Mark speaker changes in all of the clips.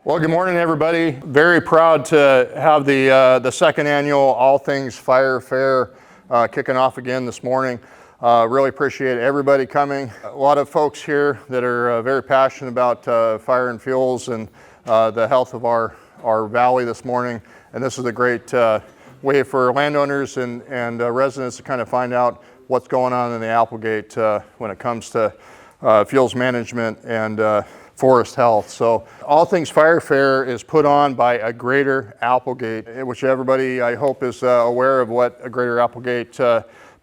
Speaker 1: Well, good morning, everybody. Very proud to have the second annual All Things Fire Fair kicking off again this morning. Really appreciate everybody coming. A lot of folks here that are very passionate about fire and fuels and the health of our valley this morning. And this is a great way for landowners and residents to kind of find out what's going on in the Applegate when it comes to fuels management and forest health. So All Things Fire Fair is put on by a Greater Applegate, which everybody I hope is aware of what a Greater Applegate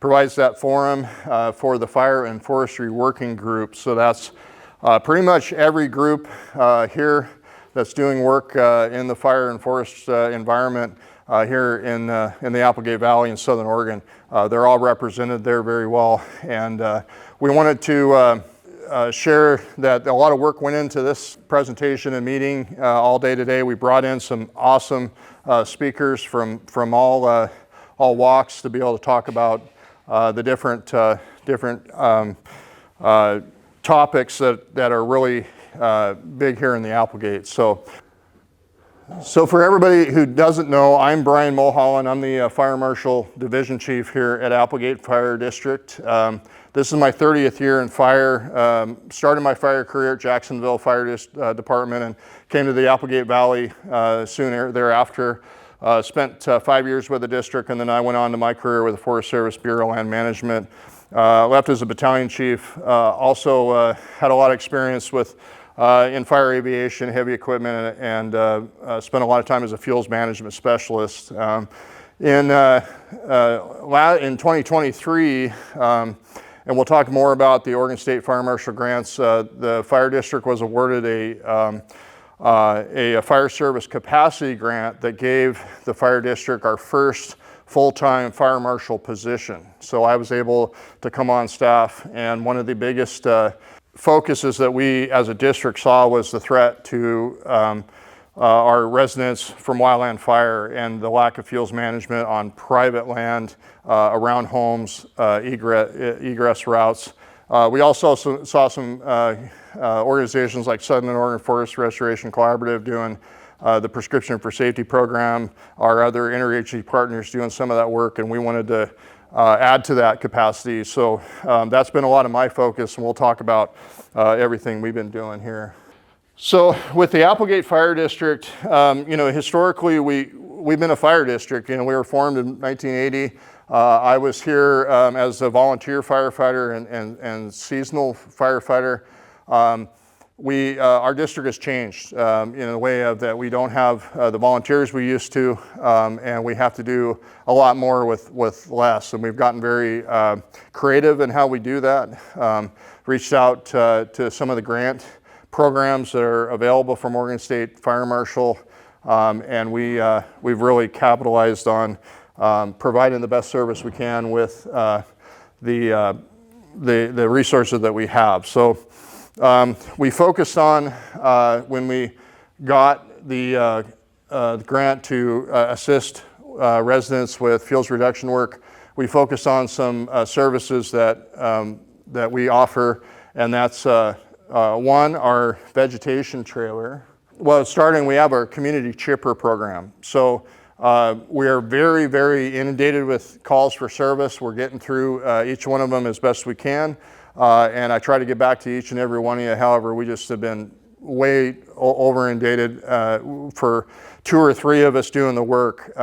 Speaker 1: provides that forum for the fire and forestry working group. So that's pretty much every group here that's doing work in the fire and forest environment here in the Applegate Valley in Southern Oregon. They're all represented there very well, and we wanted to share that a lot of work went into this presentation and meeting all day today. We brought in some awesome speakers from all walks to be able to talk about the different topics that are really big here in the Applegate. So for everybody who doesn't know, I'm Brian Mulhollen. I'm the Fire Marshal Division Chief here at Applegate Fire District. This is my 30th year in fire. Started my fire career at Jacksonville Fire Department and came to the Applegate Valley soon thereafter. Spent 5 years with the district, and then I went on to my career with the Forest Service Bureau of Land Management. Left as a battalion chief. Also had a lot of experience with in fire aviation, heavy equipment, and spent a lot of time as a fuels management specialist. In 2023, and we'll talk more about the Oregon State Fire Marshal grants, the Fire District was awarded a fire service capacity grant that gave the Fire District our first full-time fire marshal position. So I was able to come on staff, and one of the biggest focuses that we as a district saw was the threat to our residents from wildland fire and the lack of fuels management on private land around homes, egress routes. We also saw some organizations like Southern Oregon Forest Restoration Collaborative doing the Prescription for Safety program, our other interagency partners doing some of that work, and we wanted to add to that capacity. So that's been a lot of my focus, and we'll talk about everything we've been doing here. So with the Applegate Fire District, historically we've been a fire district. We were formed in 1980. I was here as a volunteer firefighter and seasonal firefighter. Our district has changed in a way of that we don't have the volunteers we used to, and we have to do a lot more with less. And we've gotten very creative in how we do that. Reached out to some of the grant programs that are available from Oregon State Fire Marshal, and we've really capitalized on providing the best service we can with the resources that we have. So we focused on when we got the grant to assist residents with fuels reduction work. We focused on some services that we offer, and that's one, our vegetation trailer. Well, starting, we have our community chipper program. So we are very, very inundated with calls for service. We're getting through each one of them as best we can. And I try to get back to each and every one of you. However, we just have been way over inundated for 2 or 3 of us doing the work.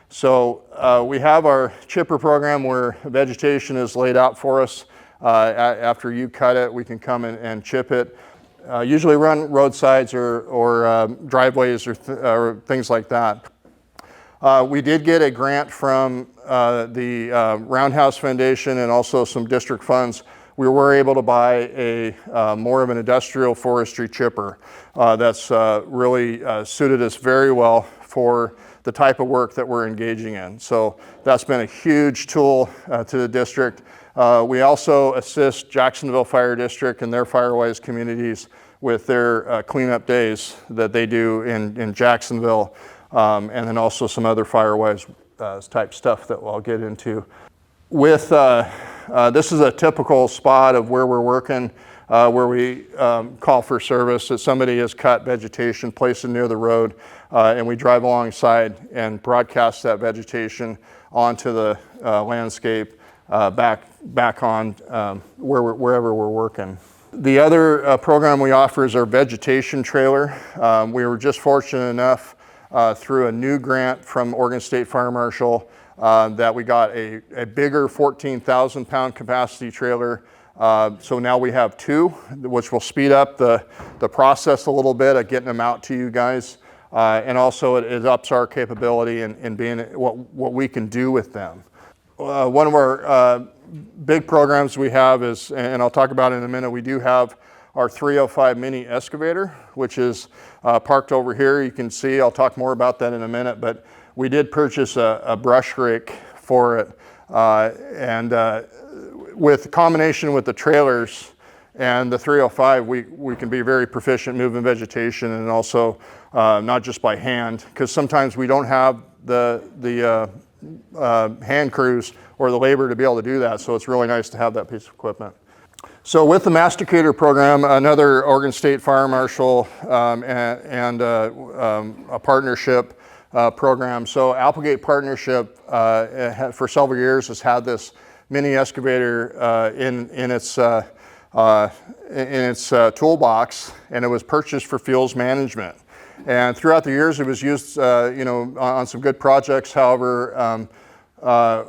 Speaker 1: So we have our chipper program where vegetation is laid out for us. After you cut it, we can come and chip it. Usually run roadsides or driveways or things like that. We did get a grant from the Roundhouse Foundation and also some district funds. We were able to buy a more of an industrial forestry chipper that's really suited us very well for the type of work that we're engaging in. So that's been a huge tool to the district. We also assist Jacksonville Fire District and their Firewise communities with their cleanup days that they do in Jacksonville, and then also some other Firewise type stuff that I'll get into. With this is a typical spot of where we're working. where we call for service that somebody has cut vegetation, placed it near the road, and we drive alongside and broadcast that vegetation onto the landscape back on wherever we're working. The other program we offer is our vegetation trailer. We were just fortunate enough through a new grant from Oregon State Fire Marshal that we got a bigger 14,000 pound capacity trailer. So now we have two, which will speed up the process a little bit of getting them out to you guys. And also it ups our capability in being what we can do with them. One of our big programs we have is, and I'll talk about it in a minute, we do have our 305 mini excavator, which is parked over here. You can see, I'll talk more about that in a minute, but we did purchase a brush rake for it. With combination with the trailers and the 305, we can be very proficient moving vegetation, and also not just by hand, because sometimes we don't have the hand crews or the labor to be able to do that. So it's really nice to have that piece of equipment. So with the Masticator program, another Oregon State Fire Marshal and a partnership program. So Applegate Partnership for several years has had this mini excavator in its toolbox, and it was purchased for fuels management. And throughout the years, it was used, on some good projects. However,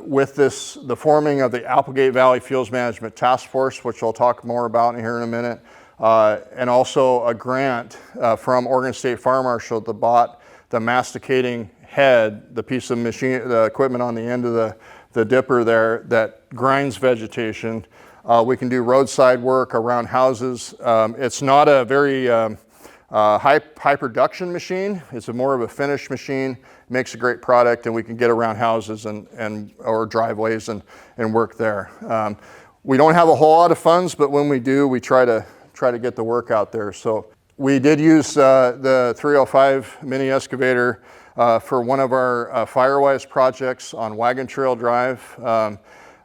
Speaker 1: with the forming of the Applegate Valley Fuels Management Task Force, which I'll talk more about here in a minute, and also a grant from Oregon State Fire Marshal that bought the masticating head, the piece of machine, the equipment on the end of the dipper there that grinds vegetation. We can do roadside work around houses. It's not a very high production machine. It's more of a finished machine. Makes a great product, and we can get around houses or driveways and work there. We don't have a whole lot of funds, but when we do, we try to get the work out there. So we did use the 305 mini excavator for one of our Firewise projects on Wagon Trail Drive.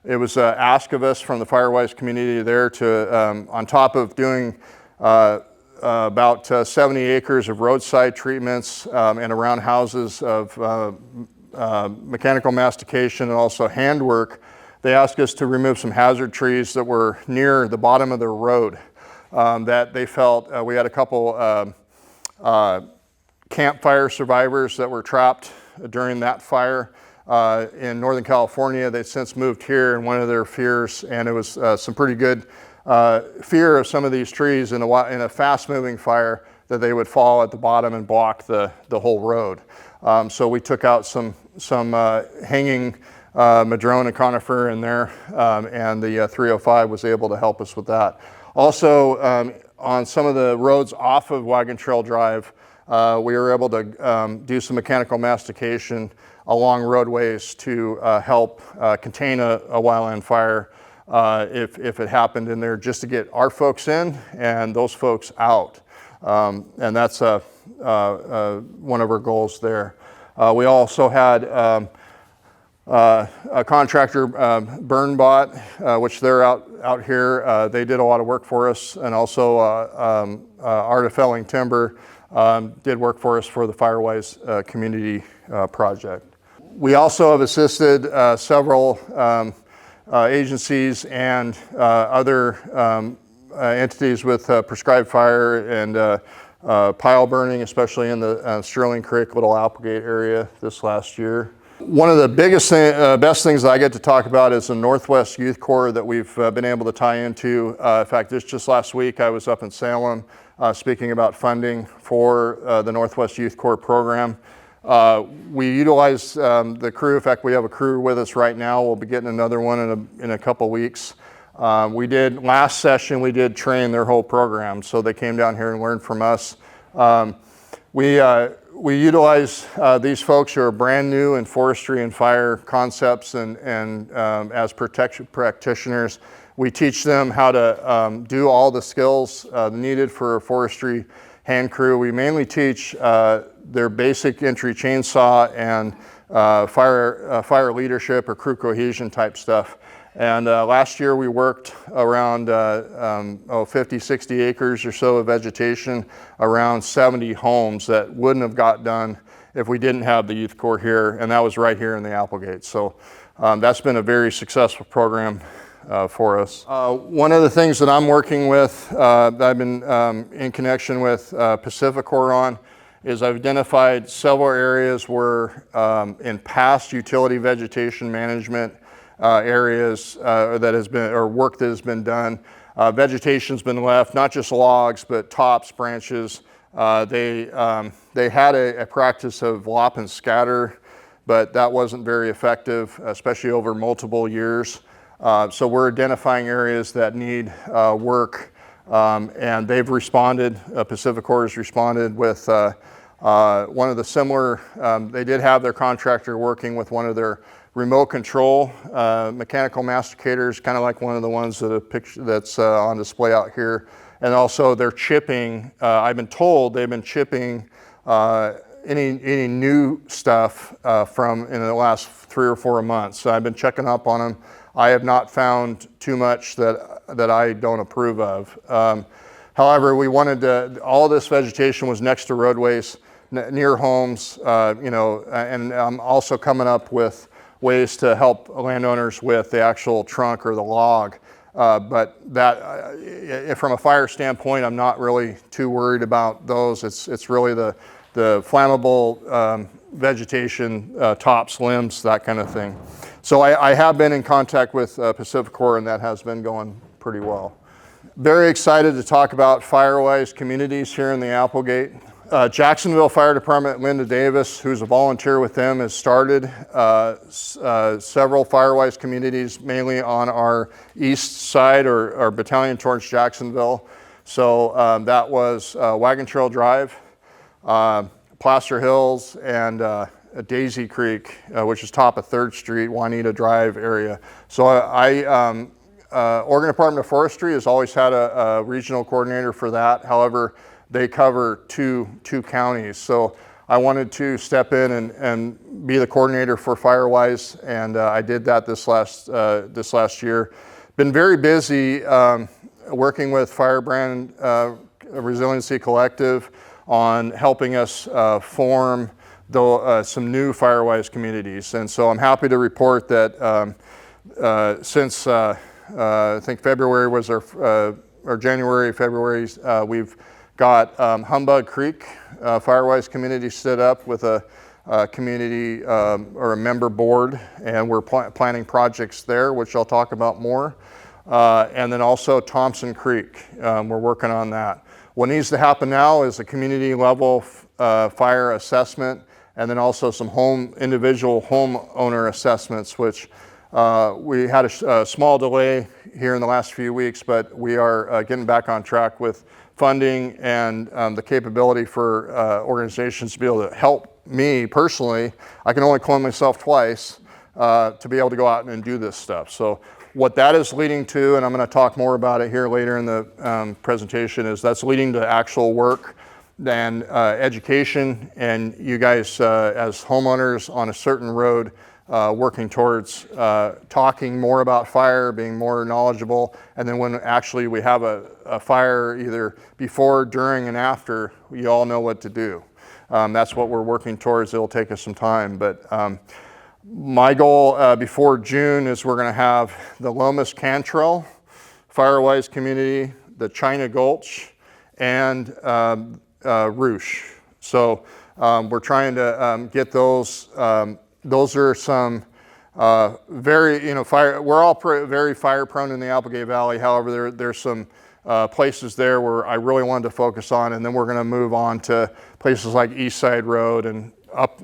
Speaker 1: It was an ask of us from the Firewise community there to, on top of doing about 70 acres of roadside treatments and around houses of mechanical mastication and also handwork, they asked us to remove some hazard trees that were near the bottom of the road that they felt. We had a couple campfire survivors that were trapped during that fire in Northern California. They've since moved here, and one of their fears, and it was some pretty good fear of some of these trees in a fast-moving fire, that they would fall at the bottom and block the whole road. So we took out some hanging madrone and conifer in there, and the 305 was able to help us with that. Also, on some of the roads off of Wagon Trail Drive, we were able to do some mechanical mastication along roadways to help contain a wildland fire if it happened in there, just to get our folks in and those folks out. And that's one of our goals there. We also had a contractor, BurnBot, which they're out here. They did a lot of work for us, and also Art of Felling Timber did work for us for the Firewise community project. We also have assisted several agencies and other entities with prescribed fire and pile burning, especially in the Sterling Creek, Little Applegate area this last year. One of the best things that I get to talk about is the Northwest Youth Corps that we've been able to tie into. In fact, just last week I was up in Salem speaking about funding for the Northwest Youth Corps program. We utilize the crew. In fact, we have a crew with us right now. We'll be getting another one in a couple weeks. Last session we did train their whole program, so they came down here and learned from us. We utilize these folks who are brand new in forestry and fire concepts, and as protection practitioners, we teach them how to do all the skills needed for a forestry hand crew. We mainly teach their basic entry chainsaw and fire leadership or crew cohesion type stuff. And last year we worked around 50, 60 acres or so of vegetation around 70 homes that wouldn't have got done if we didn't have the Youth Corps here, and that was right here in the Applegate. So that's been a very successful program for us. One of the things that I'm working with, that I've been in connection with Pacific Corps on, is I've identified several areas where in past utility vegetation management areas that has been, or work that has been done, vegetation's been left, not just logs, but tops, branches. They had a practice of lop and scatter, but that wasn't very effective, especially over multiple years. So we're identifying areas that need work, and they've responded, Pacific Corps has responded with one of the similar, they did have their contractor working with one of their remote control mechanical masticators, kind of like one of the ones that's on display out here. And also they're chipping, I've been told they've been chipping any new stuff from in the last 3 or 4 months. So I've been checking up on them. I have not found too much that I don't approve of. However, we wanted to, all this vegetation was next to roadways, near homes, you know, and I'm also coming up with ways to help landowners with the actual trunk or the log. But that, from a fire standpoint, I'm not really too worried about those. It's really the flammable vegetation, tops, limbs, that kind of thing. So I have been in contact with Pacific Corps, and that has been going pretty well. Very excited to talk about fire-wise communities here in the Applegate. Jacksonville Fire Department, Linda Davis, who's a volunteer with them, has started several fire-wise communities, mainly on our east side or battalion towards Jacksonville. So that was Wagon Trail Drive, Placer Hills, and Daisy Creek, which is top of 3rd Street, Juanita Drive area. So Oregon Department of Forestry has always had a regional coordinator for that. However, they cover two counties. So I wanted to step in and be the coordinator for Firewise, and I did that this last year. Been very busy working with Firebrand Resiliency Collective on helping us form some new Firewise communities. And so I'm happy to report that since I think February was or January, February, we've got Humbug Creek Firewise community stood up with a community or a member board, and we're planning projects there, which I'll talk about more. And then also Thompson Creek, we're working on that. What needs to happen now is a community level fire assessment, and then also some individual homeowner assessments, which we had a small delay here in the last few weeks, but we are getting back on track with funding and the capability for organizations to be able to help me personally. I can only clone myself twice to be able to go out and do this stuff. So what that is leading to, and I'm going to talk more about it here later in the presentation, is that's leading to actual work and education, and you guys as homeowners on a certain road working towards talking more about fire, being more knowledgeable, and then when actually we have a fire, either before, during, and after, you all know what to do. That's what we're working towards. It'll take us some time, but my goal before June is we're going to have the Lomas Cantrell Firewise community, the China Gulch, and Roosh. So we're trying to get those. Those are some very, we're all very fire prone in the Applegate Valley. However, there's some places there where I really wanted to focus on, and then we're going to move on to places like East Side Road and up,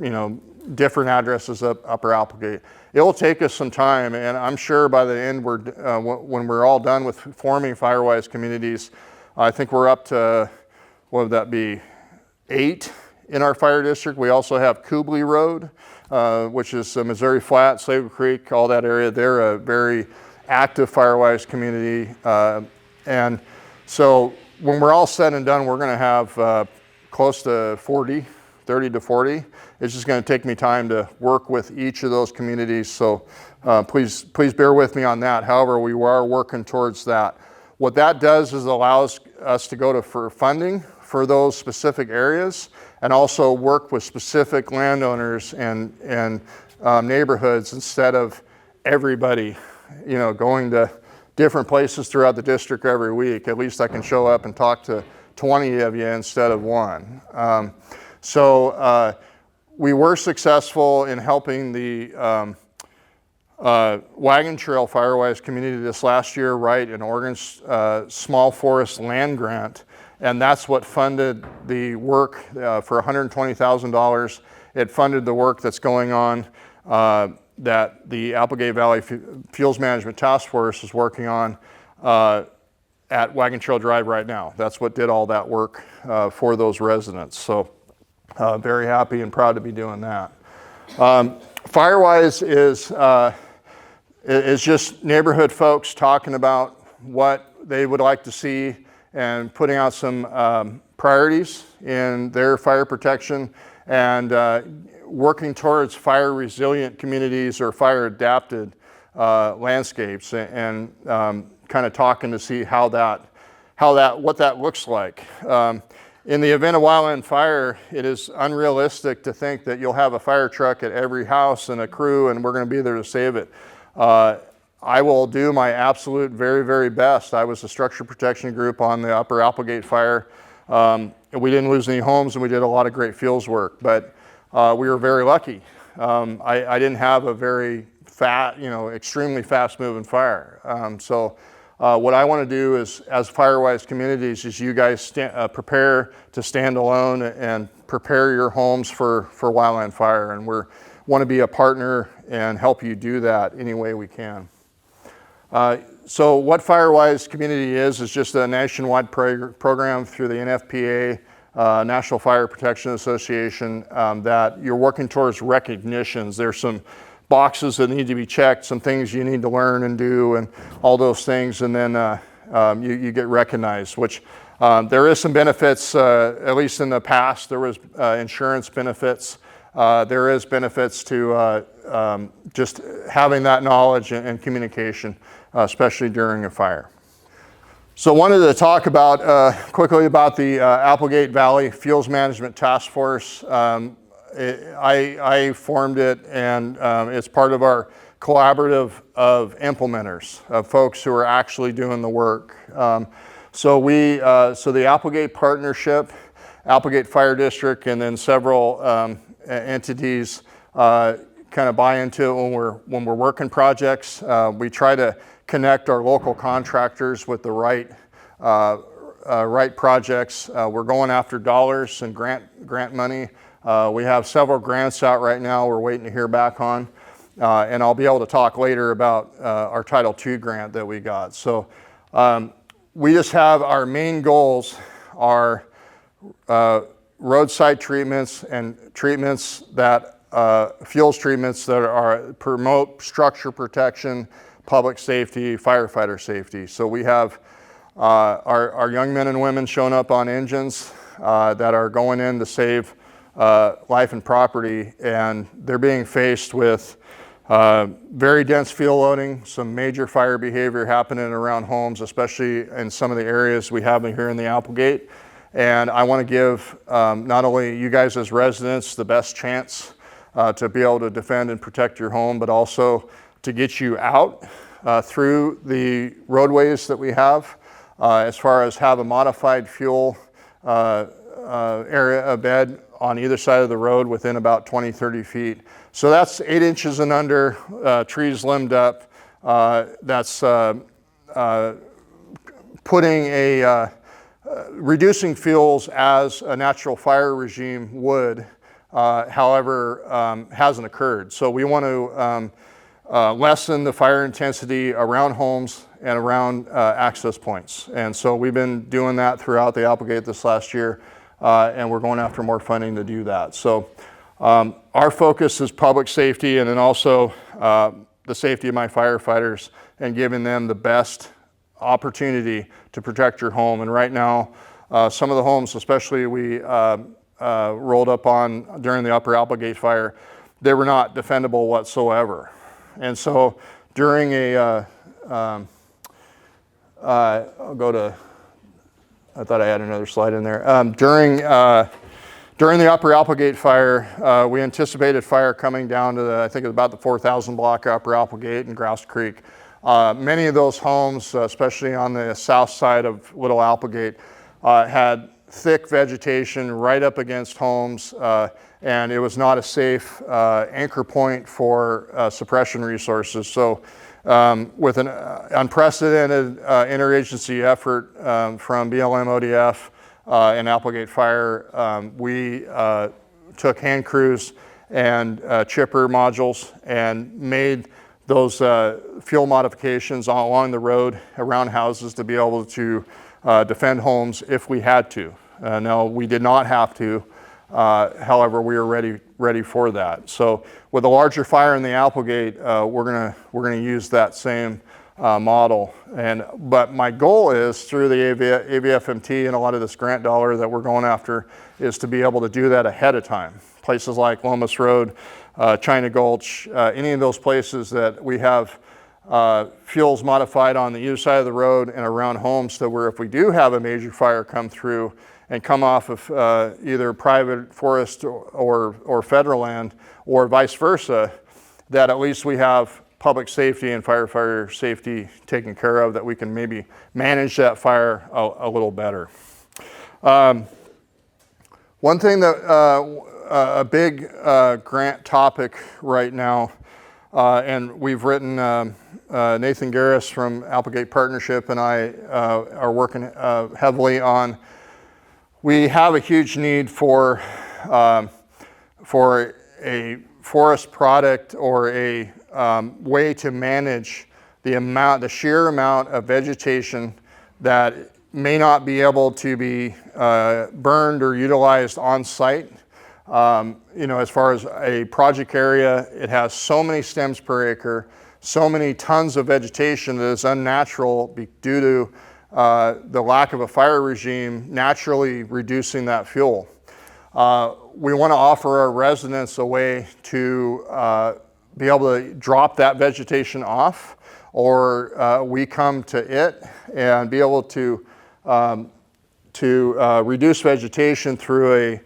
Speaker 1: different addresses up Upper Applegate. It'll take us some time, and I'm sure by the end, when we're all done with forming Firewise communities, I think we're up to, what would that be, 8 in our fire district. We also have Kubley Road, which is Missouri Flat, Slave Creek, all that area. They're a very active Firewise community. And so when we're all said and done, we're going to have close to 40 to 40. It's just going to take me time to work with each of those communities, so please bear with me on that. However, we are working towards that. What that does is allows us to go for funding for those specific areas, and also work with specific landowners and neighborhoods instead of everybody, going to different places throughout the district every week. At least I can show up and talk to 20 of you instead of one. We were successful in helping the Wagon Trail Firewise community this last year write an Oregon's small forest land grant, and that's what funded the work for $120,000. It funded the work that's going on that the Applegate Valley Fuels Management Task Force is working on at Wagon Trail Drive right now. That's what did all that work for those residents. So very happy and proud to be doing that. Firewise is just neighborhood folks talking about what they would like to see and putting out some priorities in their fire protection, and working towards fire resilient communities or fire adapted landscapes, and kind of talking to see what that looks like. In the event of wildland fire, it is unrealistic to think that you'll have a fire truck at every house and a crew and we're going to be there to save it. I will do my absolute very, very best. I was a structure protection group on the Upper Applegate fire. We didn't lose any homes and we did a lot of great fields work, but we were very lucky. I didn't have a very extremely fast moving fire. What I want to do is, as Firewise communities, is you guys prepare to stand alone and prepare your homes for wildland fire, and we want to be a partner and help you do that any way we can. So what Firewise community is just a nationwide program through the NFPA, National Fire Protection Association, that you're working towards recognitions. There's some boxes that need to be checked, some things you need to learn and do, and all those things, and then you get recognized, which there is some benefits, at least in the past. There was insurance benefits. There is benefits to just having that knowledge and communication, especially during a fire. So wanted to talk quickly about the Applegate Valley Fuels Management Task Force. I formed it, and it's part of our collaborative of implementers, of folks who are actually doing the work. So the Applegate Partnership, Applegate Fire District, and then several entities kind of buy into it when we're working projects. We try to connect our local contractors with the right projects. We're going after dollars and grant money. We have several grants out right now we're waiting to hear back on, and I'll be able to talk later about our Title II grant that we got. So we just have our main goals are roadside treatments and treatments that fuels treatments that promote structure protection, public safety, firefighter safety. So we have our young men and women showing up on engines that are going in to save life and property, and they're being faced with very dense fuel loading, some major fire behavior happening around homes, especially in some of the areas we have here in the Applegate. And I want to give not only you guys as residents the best chance to be able to defend and protect your home, but also to get you out through the roadways that we have, as far as have a modified fuel area, a bed on either side of the road within about 20-30 feet. So that's 8 inches and under, trees limbed up. That's putting reducing fuels as a natural fire regime would, however, hasn't occurred. So we want to lessen the fire intensity around homes and around access points. And so we've been doing that throughout the Applegate this last year, and we're going after more funding to do that. So our focus is public safety, and then also the safety of my firefighters and giving them the best opportunity to protect your home. And right now, some of the homes, especially we rolled up on during the Upper Applegate fire, they were not defendable whatsoever. And so during I'll go to, I thought I had another slide in there. During the Upper Applegate fire, we anticipated fire coming down to I think it was about the 4,000 block Upper Applegate and Grouse Creek. Many of those homes, especially on the south side of Little Applegate, had thick vegetation right up against homes, and it was not a safe anchor point for suppression resources. So with an unprecedented interagency effort from BLM, ODF, and Applegate Fire, we took hand crews and chipper modules and made those fuel modifications along the road around houses to be able to defend homes if we had to. No, we did not have to. However, we were ready for that. So with a larger fire in the Applegate, we're gonna use that same model. But my goal is through the AVFMT and a lot of this grant dollar that we're going after is to be able to do that ahead of time. Places like Lomas Road, China Gulch, any of those places that we have fuels modified on the either side of the road and around homes, so where if we do have a major fire come through and come off of either private forest or federal land or vice versa, that at least we have public safety and firefighter safety taken care of, that we can maybe manage that fire a little better. One thing that a big grant topic right now, and we've written, Nathan Garris from Applegate Partnership and I are working heavily on, we have a huge need for a forest product or a way to manage the sheer amount of vegetation that may not be able to be burned or utilized on site. You know, as far as a project area, it has so many stems per acre, so many tons of vegetation that is unnatural due to the lack of a fire regime naturally reducing that fuel. We want to offer our residents a way to be able to drop that vegetation off, or we come to it and be able to reduce vegetation through a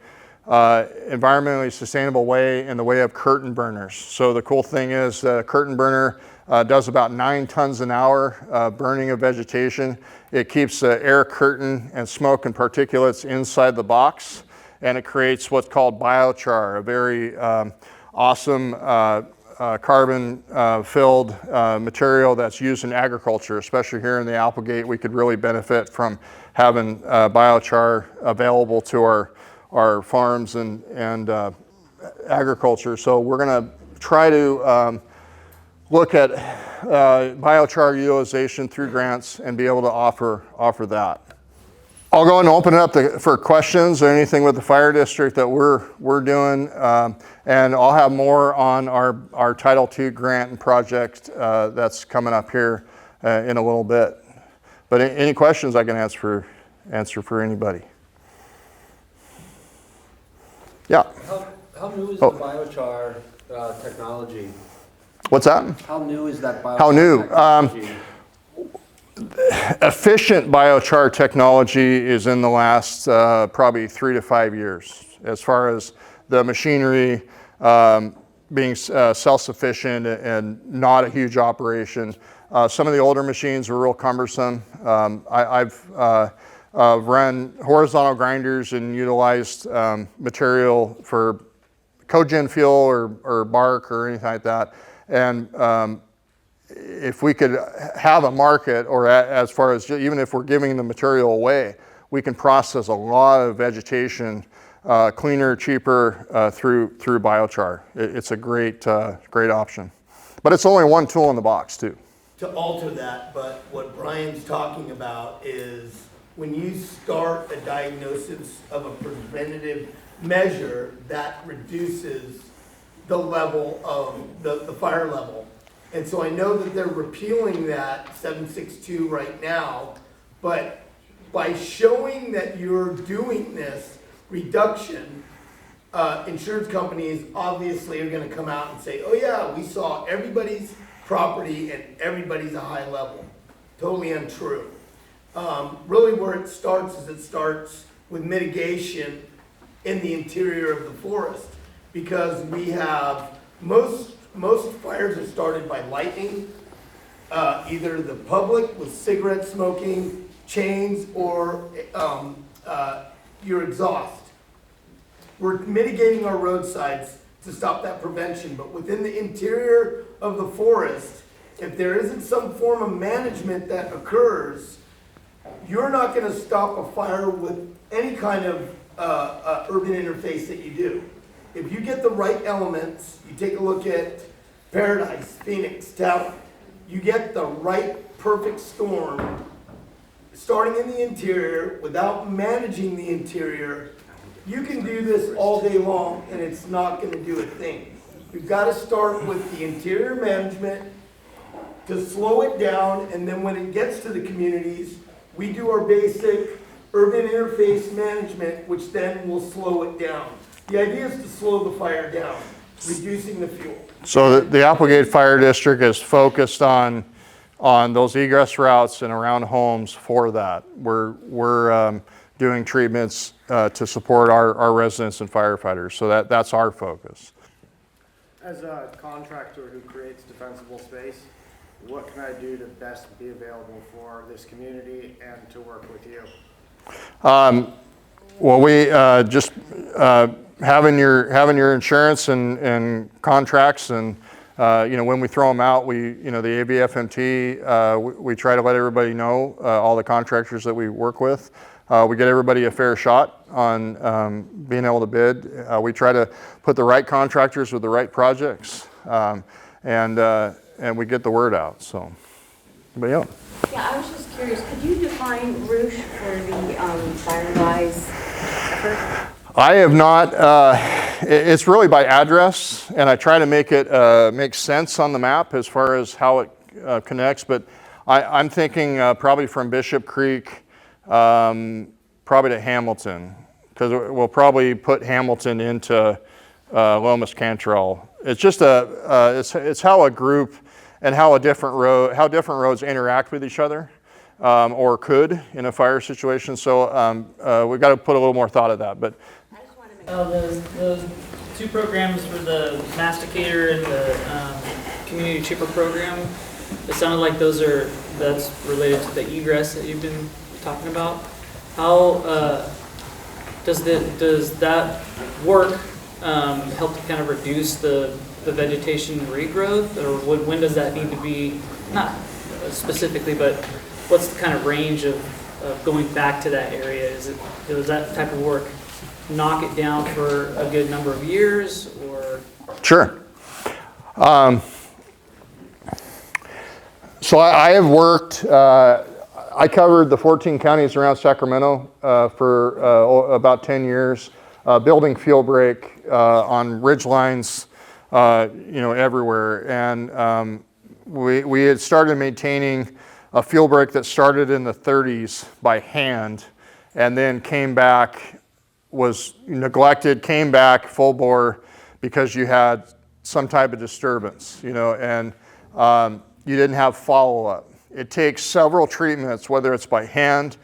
Speaker 1: environmentally sustainable way in the way of curtain burners. So the cool thing is a curtain burner does about 9 tons an hour burning of vegetation. It keeps air, curtain, and smoke and particulates inside the box, and it creates what's called biochar, a very awesome carbon-filled material that's used in agriculture, especially here in the Applegate. We could really benefit from having biochar available to our farms and agriculture. So we're gonna try to look at biochar utilization through grants and be able to offer that. I'll go and open it up for questions or anything with the fire district that we're doing, and I'll have more on our Title II grant and project that's coming up here in a little bit. But any questions I can answer for anybody. Yeah.
Speaker 2: How new is the biochar technology?
Speaker 1: What's that?
Speaker 2: How new is that biochar
Speaker 1: technology? Efficient biochar technology is in the last probably 3 to 5 years, as far as the machinery being self-sufficient and not a huge operation. Some of the older machines were real cumbersome. I've run horizontal grinders and utilized material for cogen fuel or bark or anything like that. And if we could have a market, or as far as even if we're giving the material away, we can process a lot of vegetation cleaner, cheaper through biochar. It's a great option. But it's only one tool in the box too.
Speaker 3: To alter that, but what Brian's talking about is when you start a diagnosis of a preventative measure, that reduces the level of the fire level. And so I know that they're repealing that 762 right now, but by showing that you're doing this reduction, insurance companies obviously are gonna come out and say, oh yeah, we saw everybody's property and everybody's a high level. Totally untrue. Really where it starts is it starts with mitigation in the interior of the forest, because we have, most fires are started by lightning, either the public with cigarette smoking, chains, or your exhaust. We're mitigating our roadsides to stop that prevention, but within the interior of the forest, if there isn't some form of management that occurs, you're not gonna stop a fire with any kind of urban interface that you do. If you get the right elements, you take a look at Paradise, Phoenix, Talent, you get the right perfect storm, starting in the interior, without managing the interior, you can do this all day long and it's not gonna do a thing. You've gotta start with the interior management to slow it down, and then when it gets to the communities, we do our basic urban interface management, which then will slow it down. The idea is to slow the fire down, reducing the fuel.
Speaker 1: So the Applegate Fire District is focused on those egress routes and around homes for that. We're doing treatments to support our residents and firefighters. So that's our focus.
Speaker 4: As a contractor who creates defensible space, what can I do to best be available for this community and to work with you?
Speaker 1: Well, we just having your insurance and contracts, and when we throw them out, the AVFMT, we try to let everybody know, all the contractors that we work with. We get everybody a fair shot on being able to bid. We try to put the right contractors with the right projects, and we get the word out. So, but yeah.
Speaker 5: Yeah, I was just curious, could you define Roosh for the Firewise effort?
Speaker 1: I have not, it's really by address, and I try to make it make sense on the map as far as how it connects, but I'm thinking probably from Bishop Creek, probably to Hamilton, because we'll probably put Hamilton into Lomas Cantrell. It's just it's how a group and how different roads interact with each other, or could in a fire situation. So we've got to put a little more thought at that. But
Speaker 6: those two programs for the masticator and the community chipper program, it sounded like that's related to the egress that you've been talking about. How does that work help to kind of reduce the vegetation regrowth, or when does that need to be, not specifically, but what's the kind of range of going back to that area? Does that type of work knock it down for a good number of years, or?
Speaker 1: Sure. So I have worked, I covered the 14 counties around Sacramento for about 10 years, building field break on ridge lines, everywhere. And we had started maintaining a field break that started in the 30s by hand, and then came back, was neglected, came back full bore because you had some type of disturbance, and you didn't have follow-up. It takes several treatments, whether it's by hand,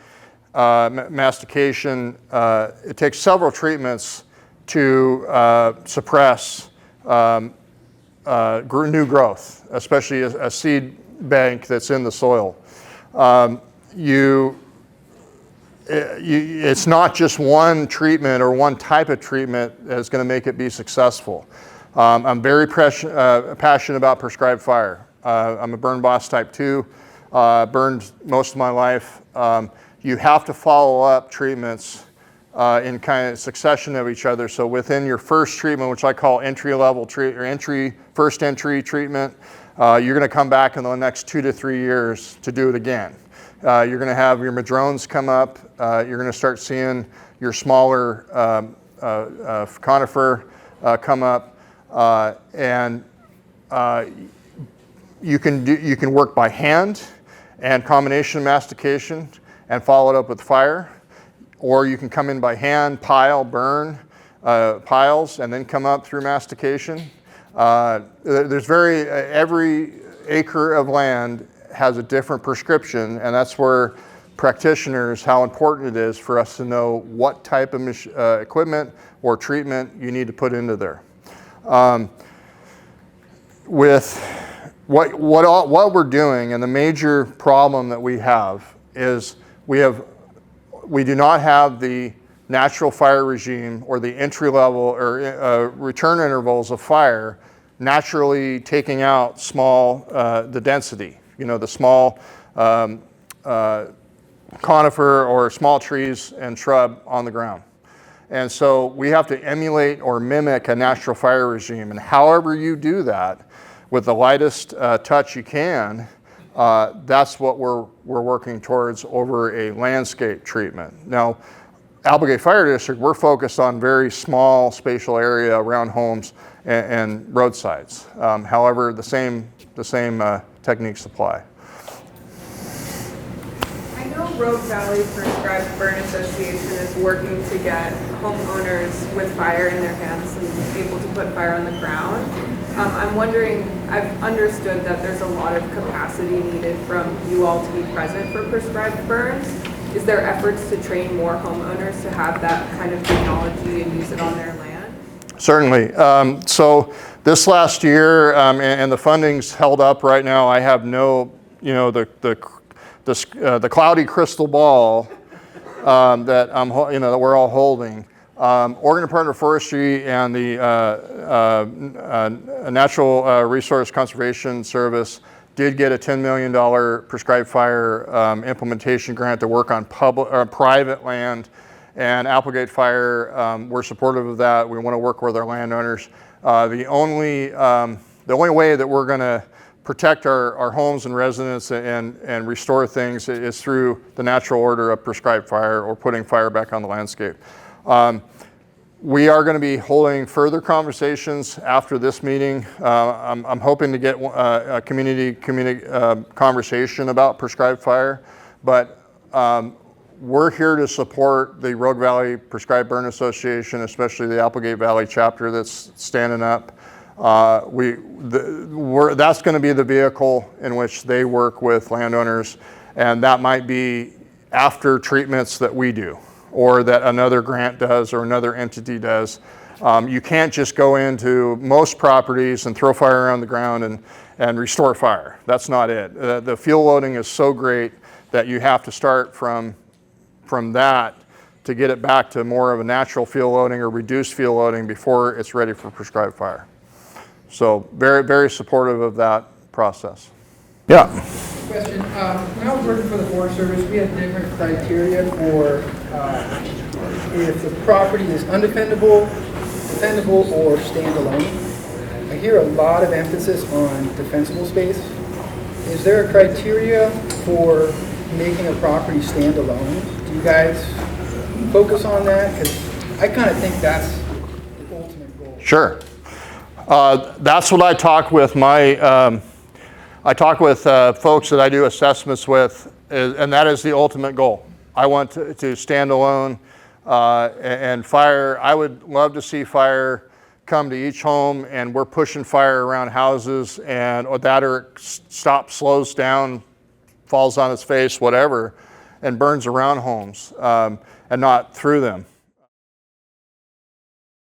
Speaker 1: mastication, it takes several treatments to suppress new growth, especially a seed bank that's in the soil. It's not just one treatment or one type of treatment that's going to make it be successful. I'm very passionate about prescribed fire. I'm a burn boss type 2, burned most of my life. You have to follow up treatments in kind of succession of each other. So within your first treatment, which I call entry-level first entry treatment, you're going to come back in the next 2 to 3 years to do it again. You're going to have your madrones come up. You're going to start seeing your smaller conifer come up, and you can work by hand and combination mastication and follow it up with fire. or you can come in by hand, pile, burn piles, and then come up through mastication. Every acre of land has a different prescription, and that's where practitioners, how important it is for us to know what type of equipment or treatment you need to put into there. With what we're doing, and the major problem that we have is we do not have the natural fire regime or the entry level or return intervals of fire naturally taking out the density, the small conifer or small trees and shrub on the ground. And so we have to emulate or mimic a natural fire regime. And however you do that with the lightest touch you can, that's what we're working towards over a landscape treatment. Now, Applegate Fire District, we're focused on very small spatial area around homes and roadsides. However, the same techniques apply.
Speaker 7: I know Rogue Valley Prescribed Burn Association is working to get homeowners with fire in their hands and able to put fire on the ground. I'm wondering, I've understood that there's a lot of capacity needed from you all to be present for prescribed burns. Is there efforts to train more homeowners to have that kind of technology and use it on their land?
Speaker 1: Certainly. So this last year, and the funding's held up right now, I have no, the cloudy crystal ball that that we're all holding. Oregon Department of Forestry and the Natural Resource Conservation Service did get a $10 million prescribed fire implementation grant to work on private land, and Applegate Fire, we're supportive of that. We want to work with our landowners. The only way that we're going to protect our homes and residents and restore things is through the natural order of prescribed fire or putting fire back on the landscape. We are going to be holding further conversations after this meeting. I'm hoping to get a community conversation about prescribed fire, but we're here to support the Rogue Valley Prescribed Burn Association, especially the Applegate Valley chapter that's standing up. That's going to be the vehicle in which they work with landowners, and that might be after treatments that we do, or that another grant does, or another entity does. You can't just go into most properties and throw fire around the ground and restore fire. That's not it. The fuel loading is so great that you have to start from that to get it back to more of a natural fuel loading or reduced fuel loading before it's ready for prescribed fire. So very, very supportive of that process. Yeah.
Speaker 8: Question. When I was working for the Forest Service, we had different criteria for if the property is undefendable, defendable, or standalone. I hear a lot of emphasis on defensible space. Is there a criteria for making a property standalone? Do you guys focus on that? Because I kind of think that's the ultimate goal.
Speaker 1: Sure. That's what I talk with folks that I do assessments with, and that is the ultimate goal. I want to stand alone and fire. I would love to see fire come to each home, and we're pushing fire around houses, and or it stops, slows down, falls on its face, whatever, and burns around homes and not through them.